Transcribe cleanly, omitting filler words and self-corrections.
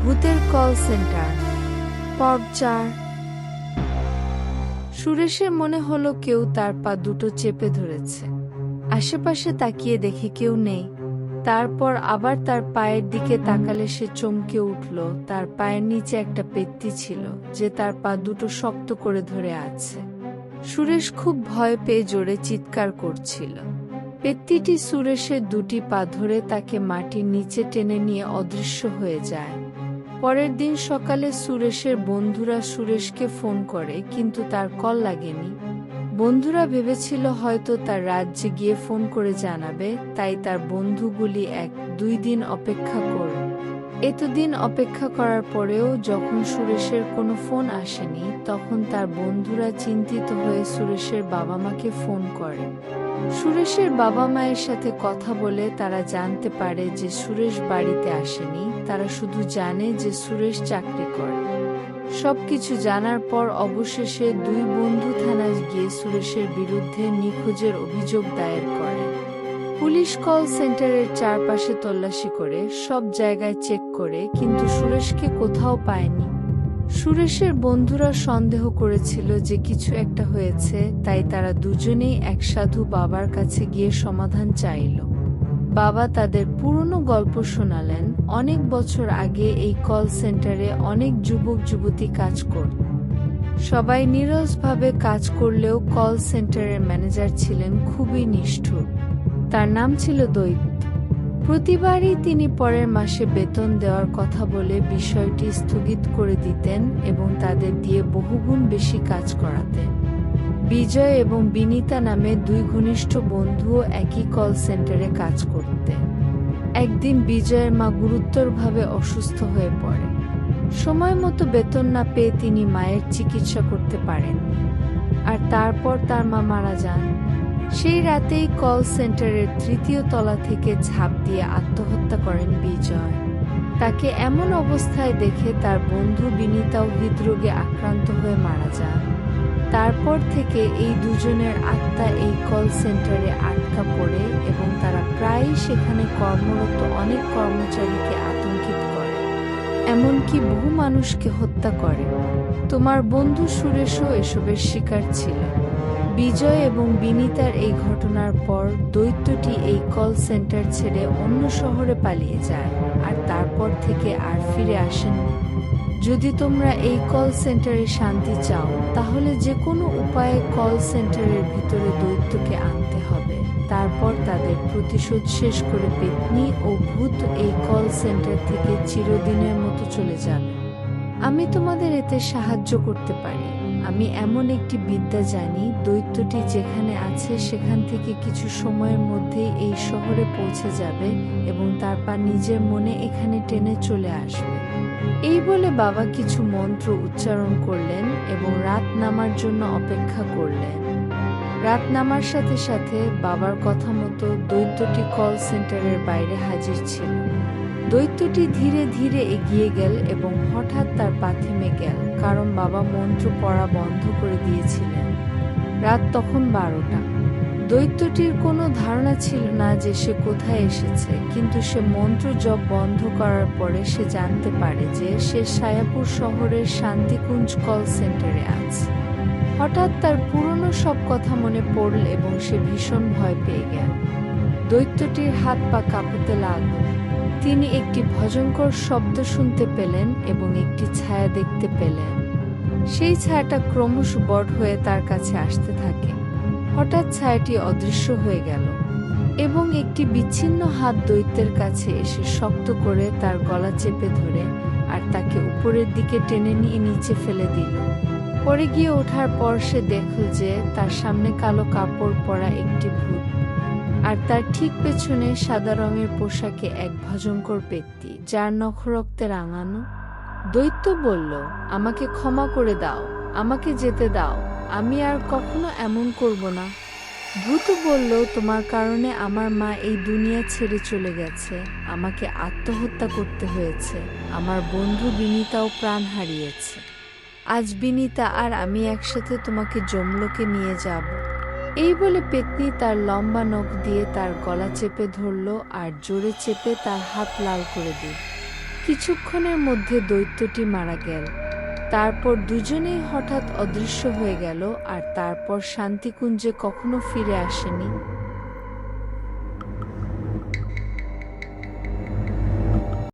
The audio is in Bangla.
ভূতের কল সেন্টার। পর্ব 4। সুরেশের মনে হলো কেউ তার পা দুটো চেপে ধরেছে। আশেপাশে তাকিয়ে দেখে কেউ নেই। তারপর আবার তার পায়ের দিকে তাকালে সে চমকে উঠল। তার পায়ের নিচে একটা পেত্তি ছিল, যে তার পা দুটো শক্ত করে ধরে আছে। সুরেশ খুব ভয় পেয়ে জোরে চিৎকার করছিল। পেত্তিটি সুরেশের দুটি পা ধরে তাকে মাটির নিচে টেনে নিয়ে অদৃশ্য হয়ে যায়। পরের দিন সকালে সুরেশের বন্ধুরা সুরেশকে ফোন করে, কিন্তু তার কল লাগেনি। বন্ধুরা ভেবেছিল হয়তো তার রাজ্যে গিয়ে ফোন করে জানাবে, তাই তার বন্ধুগুলি 1-2 দিন অপেক্ষা করল। এতদিন অপেক্ষা করার পরেও যখন সুরেশের কোনো ফোন আসেনি, তখন তার বন্ধুরা চিন্তিত হয়ে সুরেশের বাবা মাকে ফোন করে। সুরেশের বাবা মায়ের সাথে কথা বলে তারা জানতে পারে যে সুরেশ বাড়িতে আসেনি। তারা শুধু জানে যে সুরেশ চাকরি করে। সবকিছু জানার পর অবশেষে দুই বন্ধু থানায় গিয়ে সুরেশের বিরুদ্ধে নিখোঁজের অভিযোগ দায়ের করে। পুলিশ কল সেন্টারের চারপাশে তল্লাশি করে, সব জায়গায় চেক করে, কিন্তু সুরেশকে কোথাও পায়নি। সুরেশের বন্ধুরা সন্দেহ করেছিল যে কিছু একটা হয়েছে, তাই তারা দুজনেই এক সাধু বাবার কাছে গিয়ে সমাধান চাইল। বাবা তাদের পুরনো গল্প শোনালেন। অনেক বছর আগে এই কল সেন্টারে অনেক যুবক যুবতী কাজ করত। সবাই নীরসভাবে কাজ করলেও কল সেন্টারের ম্যানেজার ছিলেন খুবই নিষ্ঠুর। তার নাম ছিল দৈত্য। প্রতিবারই তিনি পরের মাসে বেতন দেওয়ার কথা বলে বিষয়টি স্থগিত করে দিতেন এবং তাদের দিয়ে বহুগুণ বেশি কাজ করাতেন। বিজয় এবং বিনীতা নামে দুই ঘনিষ্ঠ বন্ধুও একই কল সেন্টারে কাজ করতেন। একদিন বিজয়ের মা গুরুতরভাবে অসুস্থ হয়ে পড়ে। সময় মতো বেতন না পেয়ে তিনি মায়ের চিকিৎসা করতে পারেন, আর তারপর তার মা মারা যান। সেই রাতেই কল সেন্টারের 3য় তলা থেকে ঝাঁপ দিয়ে আত্মহত্যা করেন বিজয়। তাকে এমন অবস্থায় দেখে তার বন্ধু বিনীতাও হৃদরোগে আক্রান্ত হয়ে মারা যান। তারপর থেকে এই দুজনের আত্মা এই কল সেন্টারে আটকা পড়ে এবং তারা প্রায়ই সেখানে কর্মরত অনেক কর্মচারীকে আতঙ্কিত করে, এমনকি বহু মানুষকে হত্যা করে। তোমার বন্ধু সুরেশও এসবের শিকার ছিল। বিজয় এবং বিনীতার এই ঘটনার পর দৈত্যটি এই কল সেন্টার ছেড়ে অন্য শহরে পালিয়ে যায়, আর তারপর থেকে আর ফিরে আসেননি। যদি তোমরা এই কল সেন্টারে শান্তি চাও, তাহলে যে কোনো উপায়ে কল সেন্টারের ভিতরে দৈত্যকে আনতে হবে। তারপর তাদের প্রতিশোধ শেষ করে পেত্নী ও ভূত এই কল সেন্টার থেকে চিরদিনের মতো চলে যাবে। আমি তোমাদের এতে সাহায্য করতে পারি। আমি এমন একটি বিদ্যা জানি, দৈত্যটি যেখানে আছে সেখান থেকে কিছু সময়ের মধ্যেই এই শহরে পৌঁছে যাবে এবং তারপর নিজের মনে এখানে টেনে চলে আসবে। এই বলে বাবা কিছু মন্ত্র উচ্চারণ করলেন এবং রাত নামার জন্য অপেক্ষা করলেন। রাত নামার সাথে সাথে বাবার কথা মতো দৈত্যটি কল সেন্টারের বাইরে হাজির ছিল। দৈত্যটি ধীরে ধীরে এগিয়ে গেল এবং হঠাৎ তার পা থেমে গেল, কারণ বাবা মন্ত্র পড়া বন্ধ করে দিয়েছিলেন। রাত তখন 12টা। দৈত্যটির কোনো ধারণা ছিল না যে সে কোথায় এসেছে, কিন্তু সে মন্ত্র জপ বন্ধ করার পরে সে জানতে পারে যে সে সায়াপুর শহরের শান্তিকুঞ্জ কল সেন্টারে আছে। হঠাৎ তার পুরনো সব কথা মনে পড়ল এবং সে ভীষণ ভয় পেয়ে গেল। দৈত্যটির হাত পা কাঁপতে লাগল। তিনি একটি ভয়ঙ্কর শব্দ শুনতে পেলেন এবং একটি ছায়া দেখতে পেলেন। সেই ছায়াটা ক্রমশ বড় হয়ে তার কাছে আসতে থাকে। হঠাৎ ছায়াটি অদৃশ্য হয়ে গেল এবং একটি বিচ্ছিন্ন হাত দৈত্যের কাছে এসে শক্ত করে তার গলা চেপে ধরে আর তাকে উপরের দিকে টেনে নিয়ে নিচে ফেলে দিল। পরে গিয়ে ওঠার পর সে দেখল যে তার সামনে কালো কাপড় পরা একটি ভূত, আর তার ঠিক পেছনে সাদা রঙের পোশাকে এক ভয়ঙ্কর ব্যক্তি, যার নখ রক্তে রাঙানো। দৈত্য বলল, আমাকে ক্ষমা করে দাও, আমাকে যেতে দাও, আমি আর কখনো এমন করব না। ভূত বলল, তোমার কারণে আমার মা এই দুনিয়া ছেড়ে চলে গেছে, আমাকে আত্মহত্যা করতে হয়েছে, আমার বন্ধু বিনীতাও প্রাণ হারিয়েছে। আজ বিনীতা আর আমি একসাথে তোমাকে যমলোকে নিয়ে যাব। এই বলে পেত্নী তার লম্বা নখ দিয়ে তার গলা চেপে ধরল আর জোরে চেপে তার হাত লাল করে দিল। কিছুক্ষণের মধ্যে দৈত্যটি মারা গেল। তারপর দুজনেই হঠাৎ অদৃশ্য হয়ে গেল আর তারপর শান্তিকুঞ্জে কখনো ফিরে আসেনি।